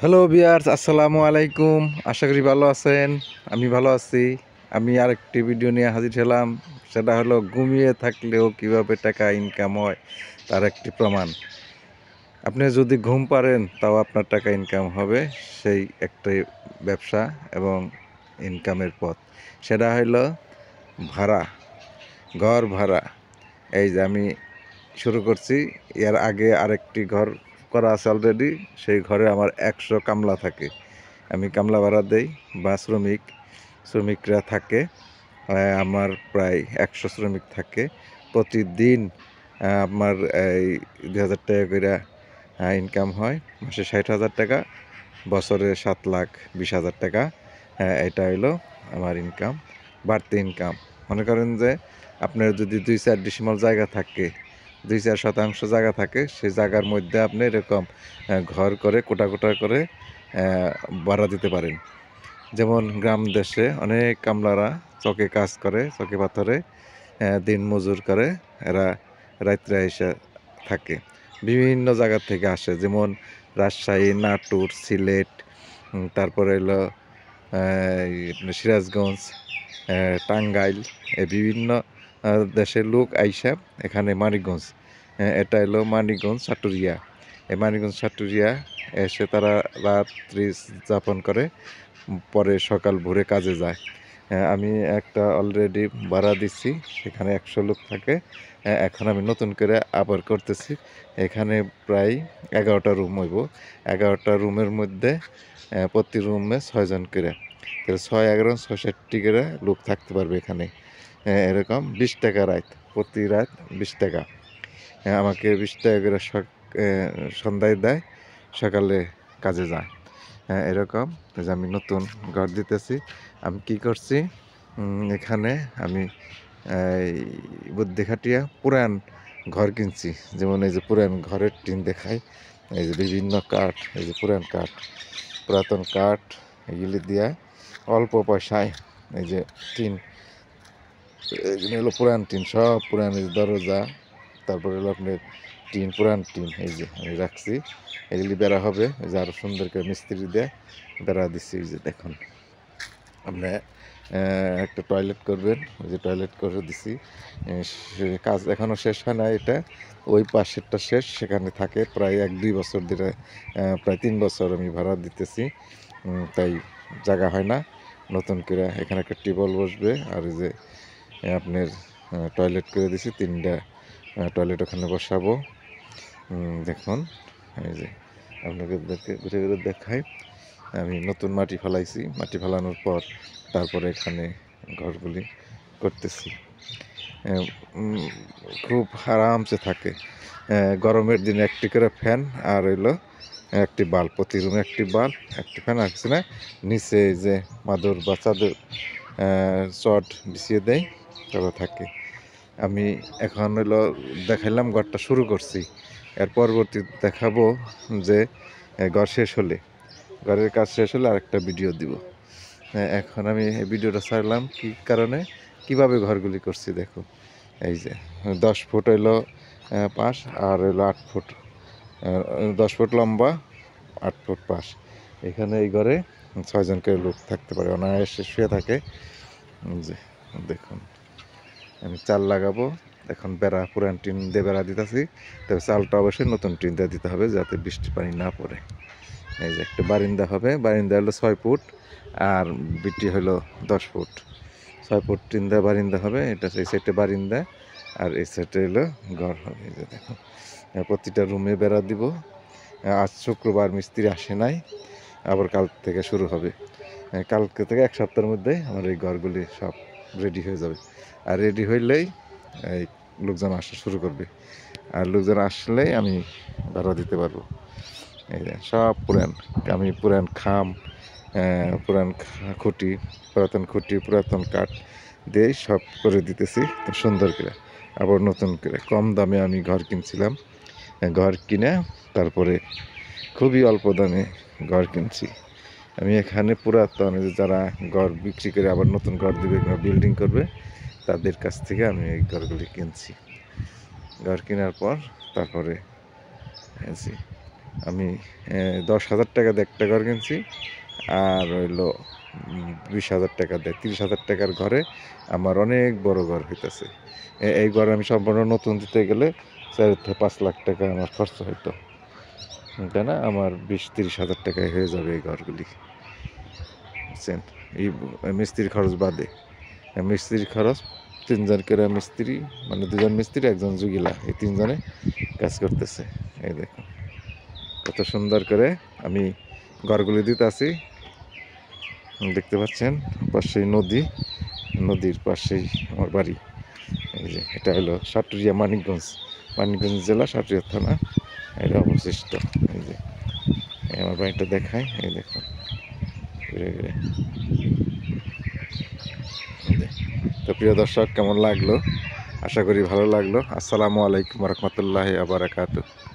Hello viewers, আসসালামু আলাইকুম। আশা করি ভালো আছেন। আমি ভালো আছি। আমি আরেকটি ভিডিও নিয়ে হাজির হলাম। সেটা হলো ঘুমিয়ে থাকলেও কিভাবে টাকা ইনকাম হয় তার একটি প্রমাণ। আপনি যদি ঘুম পারেন তাও আপনার টাকা ইনকাম হবে। সেই একটি ব্যবসা এবং ইনকামের পথ। সেটা হলো ভাড়া, ঘর ভাড়া। এই যে আমি শুরু করছি। এর আগে আরেকটি ঘর করা আছে অলরেডি। সেই ঘরে আমার 100 কামলা থাকে। আমি কামলা ভাড়া দেই বা শ্রমিকরা থাকে। আমার প্রায় 100 শ্রমিক থাকে। প্রতিদিন আমার এই ২,০০০ টাকা করে ইনকাম হয়। মাসে ৬০,০০০ টাকা, বছরে ৭,২০,০০০ টাকা। এটা হইলো আমার ইনকাম, বাড়তি ইনকাম। মনে করেন যে আপনার যদি ২-৪ ডিসিমাল জায়গা থাকে, ২-৪ শতাংশ জায়গা থাকে, সেই জায়গার মধ্যে আপনি এরকম ঘর করে কোটা কোটা করে ভাড়া দিতে পারেন। যেমন গ্রাম দেশে অনেক কামলারা চকে কাজ করে, চকে পাথরে দিন মজুর করে। এরা রাত্রে এসে থাকে। বিভিন্ন জায়গা থেকে আসে, যেমন রাজশাহী, নাটোর, সিলেট, তারপরে হলো সিরাজগঞ্জ, টাঙ্গাইল, এই বিভিন্ন দেশের লোক আইসা এখানে মানিকগঞ্জ, এটা হলো মানিকগঞ্জ সাটুরিয়া। এই মানিকগঞ্জ সাটুরিয়া এসে তারা রাত্রি যাপন করে, পরে সকাল ভোরে কাজে যায়। আমি একটা অলরেডি ভাড়া দিচ্ছি, সেখানে 100 লোক থাকে। এখন আমি নতুন করে আবার করতেছি। এখানে প্রায় 11টা রুম হইব। 11টা রুমের মধ্যে প্রতি রুমে 6 জন করে, তাহলে 6-11 660 করে লোক থাকতে পারবে এখানে। এরকম 20 টাকা রাত, প্রতি রাত 20 টাকা। আমাকে 20 টাকা করে সন্ধ্যায় দেয়, সকালে কাজে যায়। এরকম যে আমি নতুন ঘর দিতেছি। আমি কি করছি, এখানে আমি এই বুদ্ধি খাটিয়া পুরান ঘর কিনছি। যেমন এই যে পুরান ঘরের টিন দেখাই, এই যে বিভিন্ন কাঠ, এই যে পুরাতন কাঠ, এগুলি দিয়া অল্প পয়সায় এই যে টিন, এগুলি হলো পুরান টিন, সব পুরান। এই যে দরজা, তারপরে হলো আপনার টিন, পুরান টিন, এই যে আমি রাখছি। এগুলি বেড়া হবে, এই যে আরও সুন্দর করে মিস্ত্রি দিয়ে বেড়া দিচ্ছি। এই যে দেখুন, আপনি একটা টয়লেট করবেন, ওই যে টয়লেট করে দিছি। কাজ এখনও শেষ হয় না, এটা ওই পাশেরটা শেষ, সেখানে থাকে প্রায় 1-2 বছর ধরে, প্রায় 3 বছর আমি ভাড়া দিতেছি। তাই জায়গা হয় না। নতুন করে এখানে একটা টিউবওয়েল বসবে, আর এই যে আপনার টয়লেট করে দিছি, 3টা টয়লেট ওখানে বসাবো। দেখুন, এই যে আপনাকে ঘুরে ঘুরে দেখাই। আমি নতুন মাটি ফেলাইছি, মাটি ফেলানোর পর তারপরে এখানে ঘরগুলি করতেছি। খুব আরামসে থাকে। গরমের দিনে একটি করে ফ্যান, আর হইলো একটি বাল্ব, প্রতি রুমে একটি বাল্ব, একটি ফ্যান। আর কিছু না, নিচে যে মাদুর বা চাদর চট বিছিয়ে দেয়, তারা থাকে। আমি এখন হলো দেখাইলাম ঘরটা শুরু করছি, এর পরবর্তী দেখাবো যে ঘর শেষ হলে, ঘরের কাজ শেষ হলে আরেকটা ভিডিও দিব। এখন আমি এই ভিডিওটা ছাড়লাম কি কারণে, কিভাবে ঘরগুলি করছি দেখো। এই যে 10 ফুট হইলো পাশ, আর হইলো 8 ফুট, 10 ফুট লম্বা, 8 ফুট পাশ। এখানে এই ঘরে 6 জন করে লোক থাকতে পারে, অনায়াসে শুয়ে থাকে। যে দেখুন, আমি চাল লাগাবো এখন, বেড়া পুরান টিন দিয়ে বেড়া দিতেছি। তবে চালটা অবশ্যই নতুন টিন দিয়ে দিতে হবে, যাতে বৃষ্টি পানি না পড়ে। এই যে একটা বারিন্দা হবে, বারিন্দা হলো 6 ফুট, আর বিটি হলো 10 ফুট। 6 ফুট টিন দিয়ে বারিন্দা হবে, এটা এই সাইডে বারিন্দা, আর এই সাইডে হলো ঘর হবে। এই যে দেখুন, প্রতিটা রুমে বেড়া দিব। আজ শুক্রবার, মিস্ত্রি আসে নাই, আবার কাল থেকে শুরু হবে। কালকে থেকে 1 সপ্তাহের মধ্যে আমার এই ঘরগুলি সব রেডি হয়ে যাবে। আর রেডি হইলেই এই লোকজন আসা শুরু করবে, আর লোকজন আসলেই আমি ভাড়া দিতে পারবো। এই যে সব পুরান, আমি পুরান খাম, পুরান খুঁটি, পুরাতন খুঁটি, পুরাতন কাঠ দিয়ে সব করে দিতেছি সুন্দর করে। আবার নতুন করে কম দামে আমি ঘর কিনছিলাম, ঘর কিনে তারপরে খুবই অল্প দামে ঘর কিনছি। আমি এখানে পুরাতন যারা ঘর বিক্রি করে আবার নতুন ঘর দেবে কিংবা বিল্ডিং করবে, তাদের কাছ থেকে আমি এই ঘরগুলি কিনছি। ঘর কেনার পর তারপরে আমি 10,000 টাকা দিয়ে একটা ঘর কিনছি, আর হইলো 20,000 টাকা দিয়ে 30,000 টাকার ঘরে আমার অনেক বড় ঘর হইতেছে। এই ঘর আমি সম্পূর্ণ নতুন দিতে গেলে 4 থেকে 5 লাখ টাকা আমার খরচ হইতো, তাই না? আমার 20-30 হাজার টাকায় হয়ে যাবে এই ঘরগুলি, বুঝছেন? এই মিস্ত্রির খরচ বাদে। মিস্ত্রির খরচ 3 জন করে মিস্ত্রি, মানে 2 জন মিস্ত্রি, 1 জন জুগিলা, এই 3 জনে কাজ করতেছে। এই দেখুন কত সুন্দর করে আমি ঘরগুলি দিতেছি, দেখতে পাচ্ছেন? পাশেই নদী, নদীর পাশেই আমার বাড়ি। এই যে এটা হলো সাটুরিয়া, মানিকগঞ্জ জেলা, সাটুরিয়া থানা, এটা অবশিষ্ট। এই যে আমার বাড়িটা দেখায়, এই দেখুন ঘুরে ঘুরে। তো প্রিয় দর্শক, কেমন লাগলো? আশা করি ভালো লাগলো। আসসালামু আলাইকুম রহমতুল্লাহি আ বারাকাতুহু।